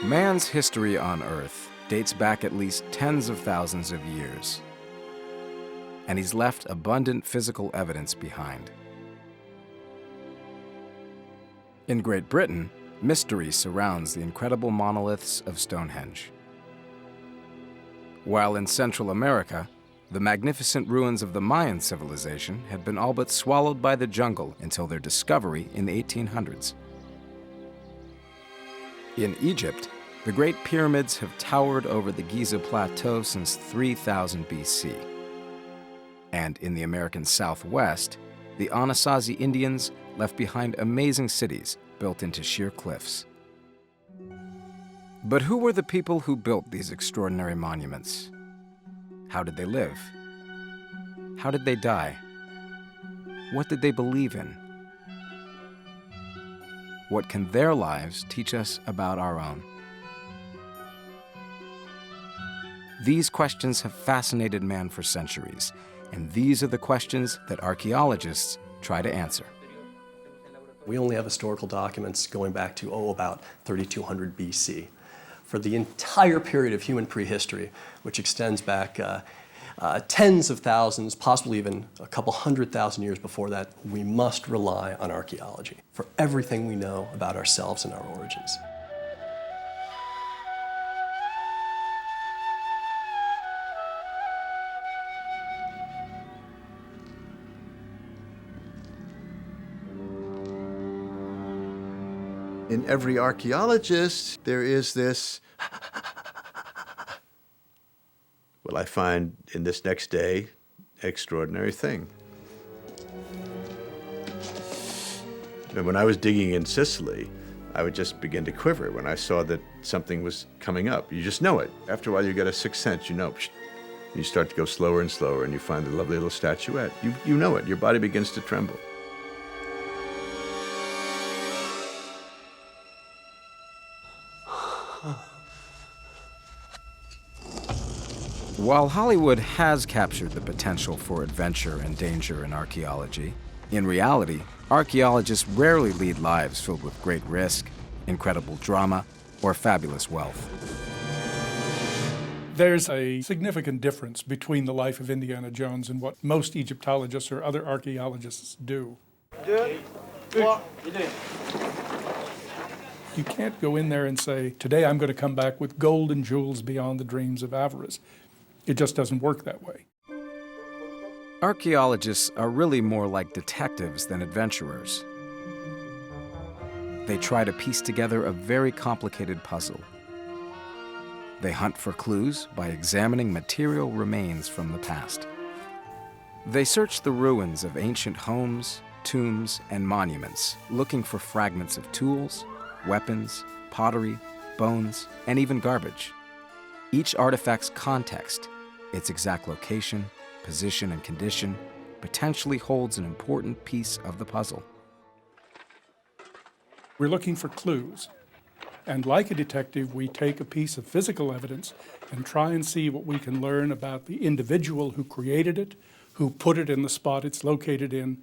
Man's history on Earth dates back at least tens of thousands of years, and he's left abundant physical evidence behind. In Great Britain, mystery surrounds the incredible monoliths of Stonehenge. While in Central America, the magnificent ruins of the Mayan civilization had been all but swallowed by the jungle until their discovery in the 1800s. In Egypt, the Great Pyramids have towered over the Giza Plateau since 3000 BC. And in the American Southwest, the Anasazi Indians left behind amazing cities built into sheer cliffs. But who were the people who built these extraordinary monuments? How did they live? How did they die? What did they believe in? What can their lives teach us about our own? These questions have fascinated man for centuries, and these are the questions that archaeologists try to answer. We only have historical documents going back to, about 3200 BC. For the entire period of human prehistory, which extends back tens of thousands, possibly even a couple 100,000 years before that, we must rely on archaeology for everything we know about ourselves and our origins. In every archaeologist, there is this, well, I find in this next day, extraordinary thing. And when I was digging in Sicily, I would just begin to quiver when I saw that something was coming up. You just know it. After a while, you get a sixth sense, you know. You start to go slower and slower, and you find the lovely little statuette. You know it. Your body begins to tremble. While Hollywood has captured the potential for adventure and danger in archaeology, in reality, archaeologists rarely lead lives filled with great risk, incredible drama, or fabulous wealth. There's a significant difference between the life of Indiana Jones and what most Egyptologists or other archaeologists do. You can't go in there and say, today I'm going to come back with gold and jewels beyond the dreams of avarice. It just doesn't work that way. Archaeologists are really more like detectives than adventurers. They try to piece together a very complicated puzzle. They hunt for clues by examining material remains from the past. They search the ruins of ancient homes, tombs, and monuments, looking for fragments of tools, weapons, pottery, bones, and even garbage. Each artifact's context, its exact location, position, and condition, potentially holds an important piece of the puzzle. We're looking for clues. And like a detective, we take a piece of physical evidence and try and see what we can learn about the individual who created it, who put it in the spot it's located in,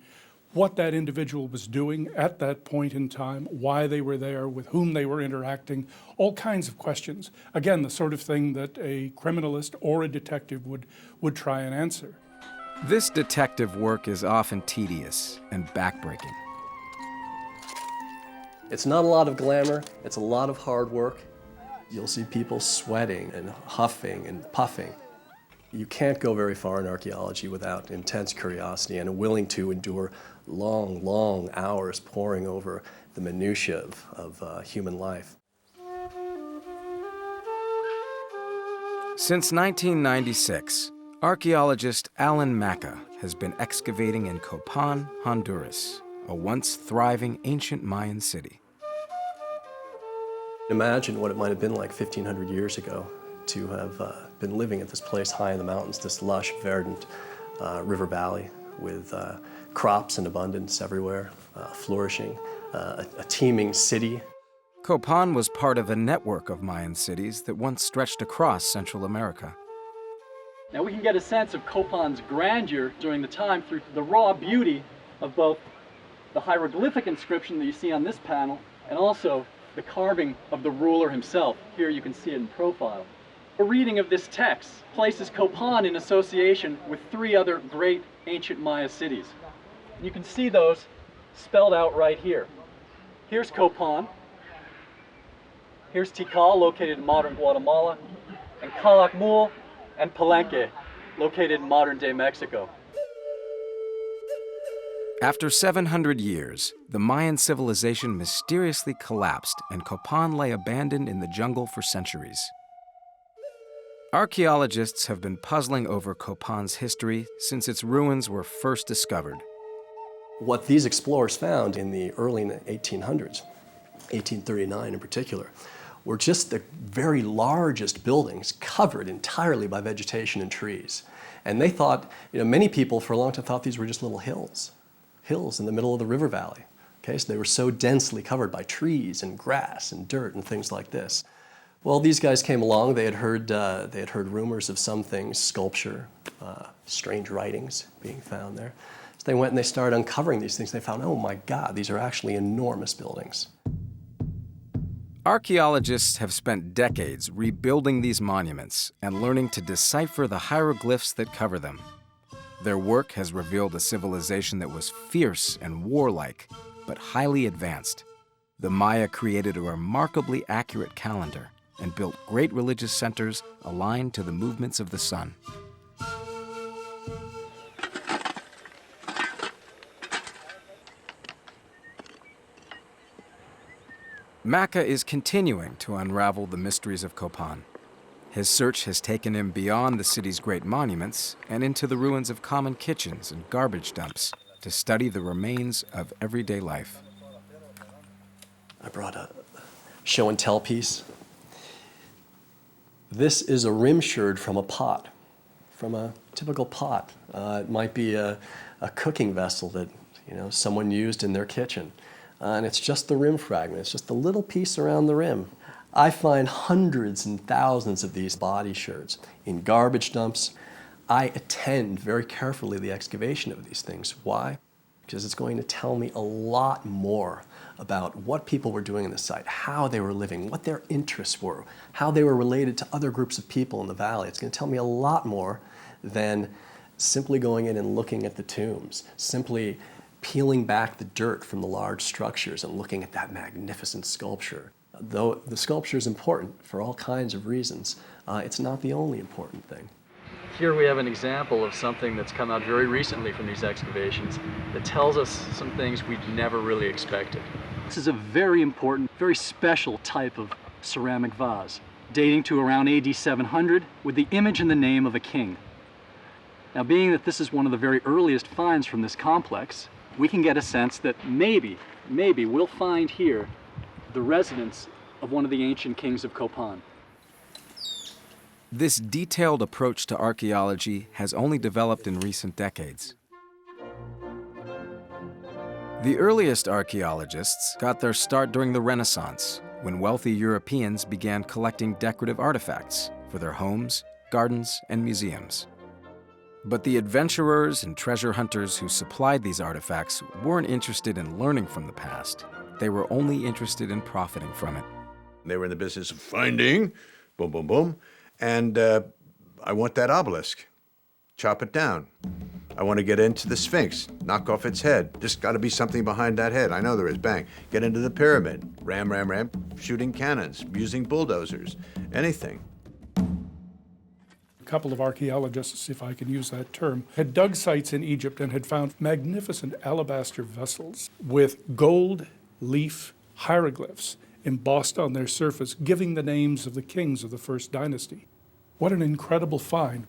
what that individual was doing at that point in time, why they were there, with whom they were interacting, all kinds of questions. Again, the sort of thing that a criminalist or a detective would try and answer. This detective work is often tedious and backbreaking. It's not a lot of glamour, it's a lot of hard work. You'll see people sweating and huffing and puffing. You can't go very far in archaeology without intense curiosity and a willing to endure long, long hours poring over the minutiae of human life. Since 1996, archaeologist Alan Maca has been excavating in Copan, Honduras, a once thriving ancient Mayan city. Imagine what it might have been like 1,500 years ago to have been living at this place high in the mountains, this lush, verdant river valley with crops in abundance everywhere, flourishing, a teeming city. Copan was part of a network of Mayan cities that once stretched across Central America. Now we can get a sense of Copan's grandeur during the time through the raw beauty of both the hieroglyphic inscription that you see on this panel and also the carving of the ruler himself. Here you can see it in profile. A reading of this text places Copan in association with 3 other great ancient Maya cities. You can see those spelled out right here. Here's Copan. Here's Tikal, located in modern Guatemala, and Calakmul and Palenque, located in modern-day Mexico. After 700 years, the Mayan civilization mysteriously collapsed and Copan lay abandoned in the jungle for centuries. Archaeologists have been puzzling over Copan's history since its ruins were first discovered. What these explorers found in the early 1800s, 1839 in particular, were just the very largest buildings covered entirely by vegetation and trees. And they thought, many people for a long time thought these were just little hills in the middle of the river valley. Okay, so they were so densely covered by trees and grass and dirt and things like this. Well, these guys came along. They had heard rumors of some things, sculpture, strange writings being found there. So they went and they started uncovering these things. They found, oh my God, these are actually enormous buildings. Archaeologists have spent decades rebuilding these monuments and learning to decipher the hieroglyphs that cover them. Their work has revealed a civilization that was fierce and warlike, but highly advanced. The Maya created a remarkably accurate calendar and built great religious centers aligned to the movements of the sun. Maca is continuing to unravel the mysteries of Copan. His search has taken him beyond the city's great monuments and into the ruins of common kitchens and garbage dumps to study the remains of everyday life. I brought a show and tell piece. This is a rim sherd from a pot, from a typical pot. It might be a cooking vessel that someone used in their kitchen. And it's just the rim fragment. It's just a little piece around the rim. I find hundreds and thousands of these body sherds in garbage dumps. I attend very carefully the excavation of these things. Why? Because it's going to tell me a lot more about what people were doing in the site, how they were living, what their interests were, how they were related to other groups of people in the valley. It's going to tell me a lot more than simply going in and looking at the tombs, simply peeling back the dirt from the large structures and looking at that magnificent sculpture. Though the sculpture is important for all kinds of reasons, it's not the only important thing. Here we have an example of something that's come out very recently from these excavations that tells us some things we'd never really expected. This is a very important, very special type of ceramic vase, dating to around AD 700 with the image and the name of a king. Now, being that this is one of the very earliest finds from this complex, we can get a sense that maybe we'll find here the residence of one of the ancient kings of Copan. This detailed approach to archaeology has only developed in recent decades. The earliest archaeologists got their start during the Renaissance, when wealthy Europeans began collecting decorative artifacts for their homes, gardens, and museums. But the adventurers and treasure hunters who supplied these artifacts weren't interested in learning from the past. They were only interested in profiting from it. They were in the business of finding, boom, boom, boom, and I want that obelisk. Chop it down. I want to get into the Sphinx, knock off its head. Just got to be something behind that head. I know there is, bang. Get into the pyramid, ram, shooting cannons, using bulldozers, anything. A couple of archaeologists, if I can use that term, had dug sites in Egypt and had found magnificent alabaster vessels with gold leaf hieroglyphs embossed on their surface, giving the names of the kings of the first dynasty. What an incredible find.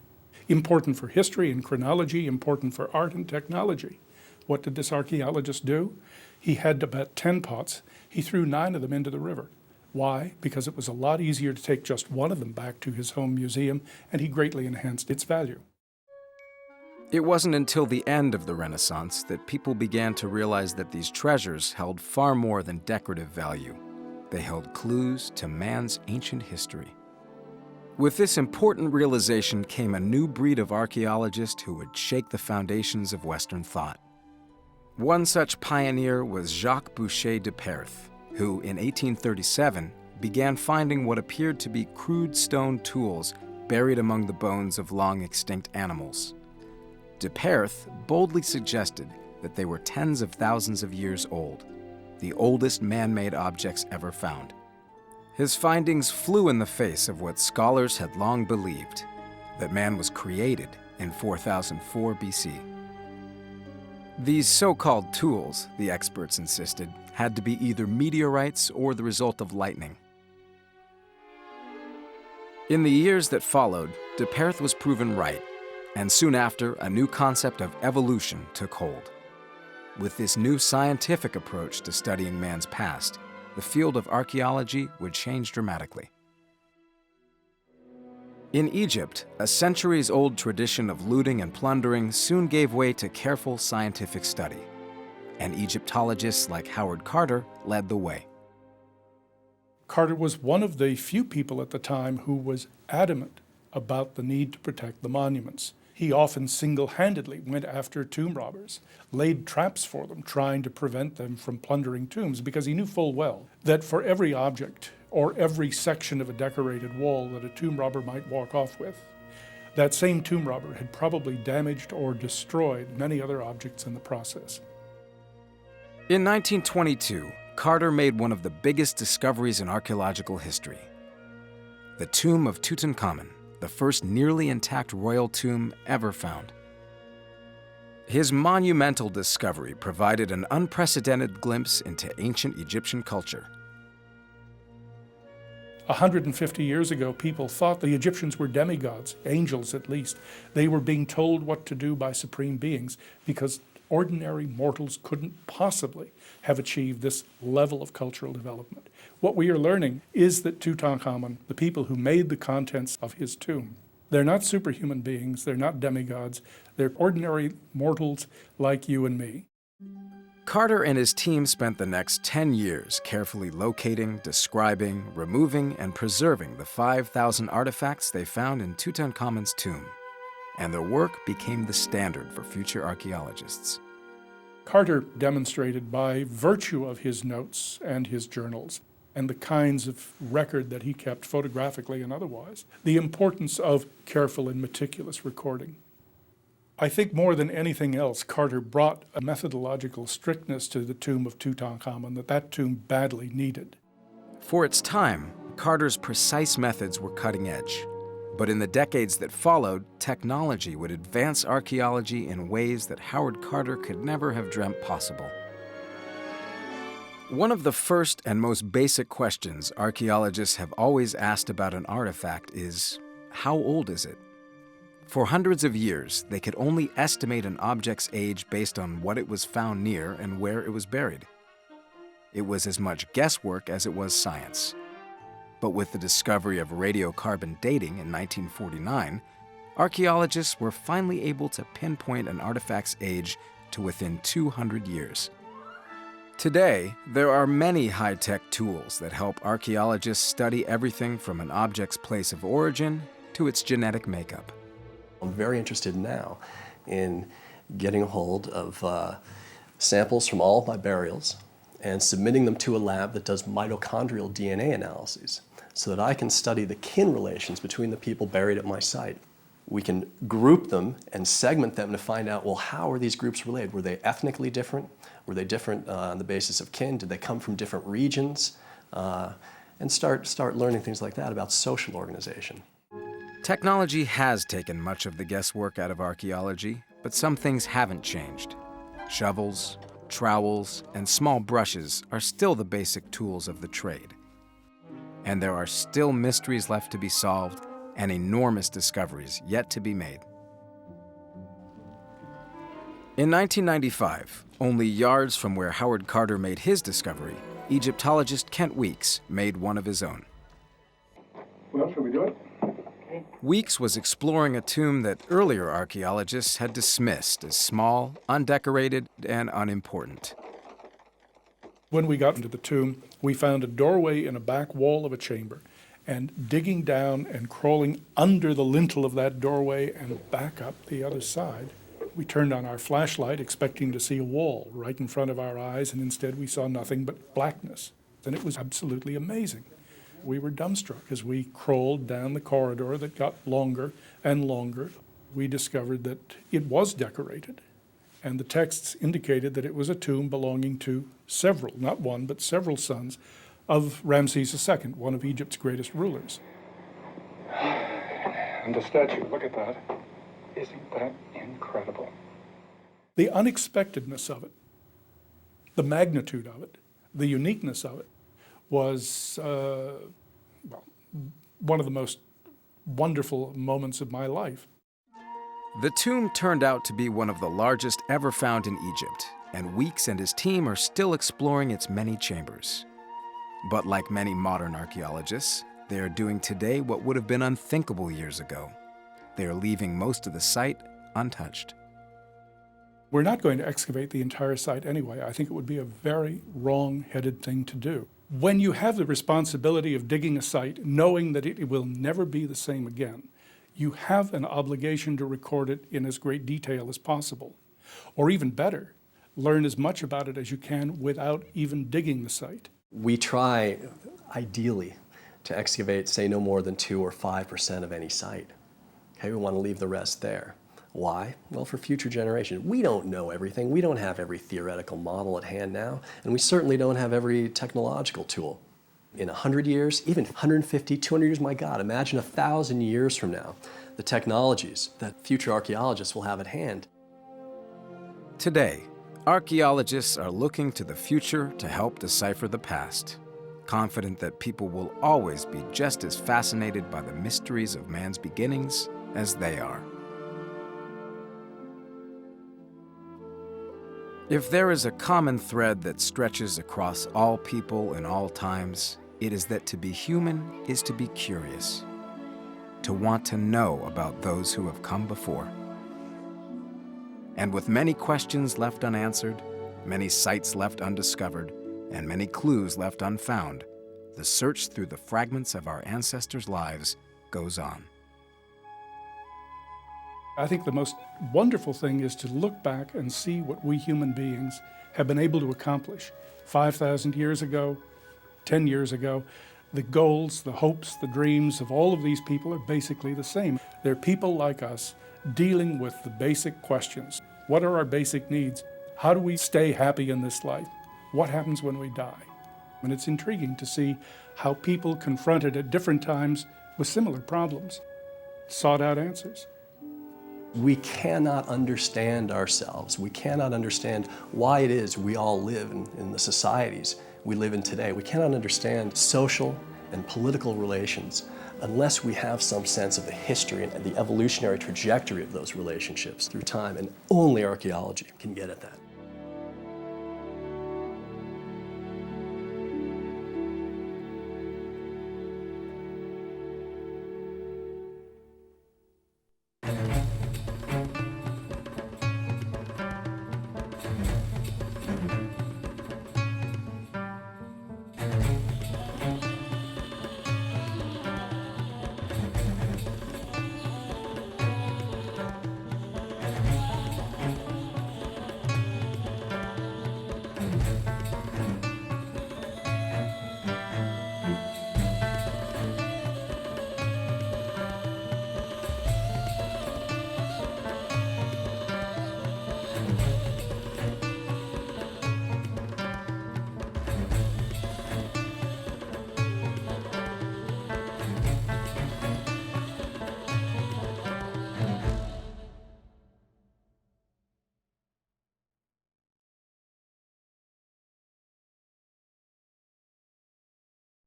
Important for history and chronology, important for art and technology. What did this archaeologist do? He had about 10 pots. He threw 9 of them into the river. Why? Because it was a lot easier to take just one of them back to his home museum, and he greatly enhanced its value. It wasn't until the end of the Renaissance that people began to realize that these treasures held far more than decorative value. They held clues to man's ancient history. With this important realization came a new breed of archaeologist who would shake the foundations of Western thought. One such pioneer was Jacques Boucher de Perthes, who in 1837 began finding what appeared to be crude stone tools buried among the bones of long-extinct animals. De Perth boldly suggested that they were tens of thousands of years old, the oldest man-made objects ever found. His findings flew in the face of what scholars had long believed, that man was created in 4004 BC. These so-called tools, the experts insisted, had to be either meteorites or the result of lightning. In the years that followed, De Perth was proven right, and soon after, a new concept of evolution took hold. With this new scientific approach to studying man's past, the field of archaeology would change dramatically. In Egypt, a centuries-old tradition of looting and plundering soon gave way to careful scientific study, and Egyptologists like Howard Carter led the way. Carter was one of the few people at the time who was adamant about the need to protect the monuments. He often single-handedly went after tomb robbers, laid traps for them, trying to prevent them from plundering tombs, because he knew full well that for every object or every section of a decorated wall that a tomb robber might walk off with, that same tomb robber had probably damaged or destroyed many other objects in the process. In 1922, Carter made one of the biggest discoveries in archaeological history: the tomb of Tutankhamun, the first nearly intact royal tomb ever found. His monumental discovery provided an unprecedented glimpse into ancient Egyptian culture. 150 years ago, people thought the Egyptians were demigods, angels at least. They were being told what to do by supreme beings because ordinary mortals couldn't possibly have achieved this level of cultural development. What we are learning is that Tutankhamun, the people who made the contents of his tomb, they're not superhuman beings, they're not demigods, they're ordinary mortals like you and me. Carter and his team spent the next 10 years carefully locating, describing, removing, and preserving the 5,000 artifacts they found in Tutankhamun's tomb, and their work became the standard for future archaeologists. Carter demonstrated by virtue of his notes and his journals and the kinds of record that he kept photographically and otherwise, the importance of careful and meticulous recording. I think more than anything else, Carter brought a methodological strictness to the tomb of Tutankhamun that tomb badly needed. For its time, Carter's precise methods were cutting edge. But in the decades that followed, technology would advance archaeology in ways that Howard Carter could never have dreamt possible. One of the first and most basic questions archaeologists have always asked about an artifact is, how old is it? For hundreds of years, they could only estimate an object's age based on what it was found near and where it was buried. It was as much guesswork as it was science. But with the discovery of radiocarbon dating in 1949, archaeologists were finally able to pinpoint an artifact's age to within 200 years. Today, there are many high-tech tools that help archaeologists study everything from an object's place of origin to its genetic makeup. I'm very interested now in getting a hold of samples from all of my burials and submitting them to a lab that does mitochondrial DNA analyses so that I can study the kin relations between the people buried at my site. We can group them and segment them to find out, well, how are these groups related? Were they ethnically different? Were they different on the basis of kin? Did they come from different regions? And start learning things like that about social organization. Technology has taken much of the guesswork out of archaeology, but some things haven't changed. Shovels, trowels, and small brushes are still the basic tools of the trade. And there are still mysteries left to be solved and enormous discoveries yet to be made. In 1995, only yards from where Howard Carter made his discovery, Egyptologist Kent Weeks made one of his own. Well, shall we do it? Weeks was exploring a tomb that earlier archaeologists had dismissed as small, undecorated, and unimportant. When we got into the tomb, we found a doorway in a back wall of a chamber, and digging down and crawling under the lintel of that doorway and back up the other side, we turned on our flashlight expecting to see a wall right in front of our eyes, and instead we saw nothing but blackness. And it was absolutely amazing. We were dumbstruck as we crawled down the corridor that got longer and longer. We discovered that it was decorated, and the texts indicated that it was a tomb belonging to several, not one, but several sons of Ramses II, one of Egypt's greatest rulers. And the statue, look at that. Isn't that incredible? The unexpectedness of it, the magnitude of it, the uniqueness of it was, one of the most wonderful moments of my life. The tomb turned out to be one of the largest ever found in Egypt, and Weeks and his team are still exploring its many chambers. But like many modern archaeologists, they are doing today what would have been unthinkable years ago. They are leaving most of the site untouched. We're not going to excavate the entire site anyway. I think it would be a very wrong-headed thing to do. When you have the responsibility of digging a site, knowing that it will never be the same again, you have an obligation to record it in as great detail as possible. Or even better, learn as much about it as you can without even digging the site. We try, ideally, to excavate, say, no more than 2 or 5% of any site. Okay, we want to leave the rest there. Why? Well, for future generations. We don't know everything. We don't have every theoretical model at hand now, and we certainly don't have every technological tool. In 100 years, even 150, 200 years, my God, imagine 1,000 years from now, the technologies that future archaeologists will have at hand. Today, archaeologists are looking to the future to help decipher the past, confident that people will always be just as fascinated by the mysteries of man's beginnings as they are. If there is a common thread that stretches across all people in all times, it is that to be human is to be curious, to want to know about those who have come before. And with many questions left unanswered, many sites left undiscovered, and many clues left unfound, the search through the fragments of our ancestors' lives goes on. I think the most wonderful thing is to look back and see what we human beings have been able to accomplish 5,000 years ago, 10 years ago. The goals, the hopes, the dreams of all of these people are basically the same. They're people like us dealing with the basic questions. What are our basic needs? How do we stay happy in this life? What happens when we die? And it's intriguing to see how people confronted at different times with similar problems sought out answers. We cannot understand ourselves. We cannot understand why it is we all live in the societies we live in today. We cannot understand social and political relations unless we have some sense of the history and the evolutionary trajectory of those relationships through time, and only archaeology can get at that.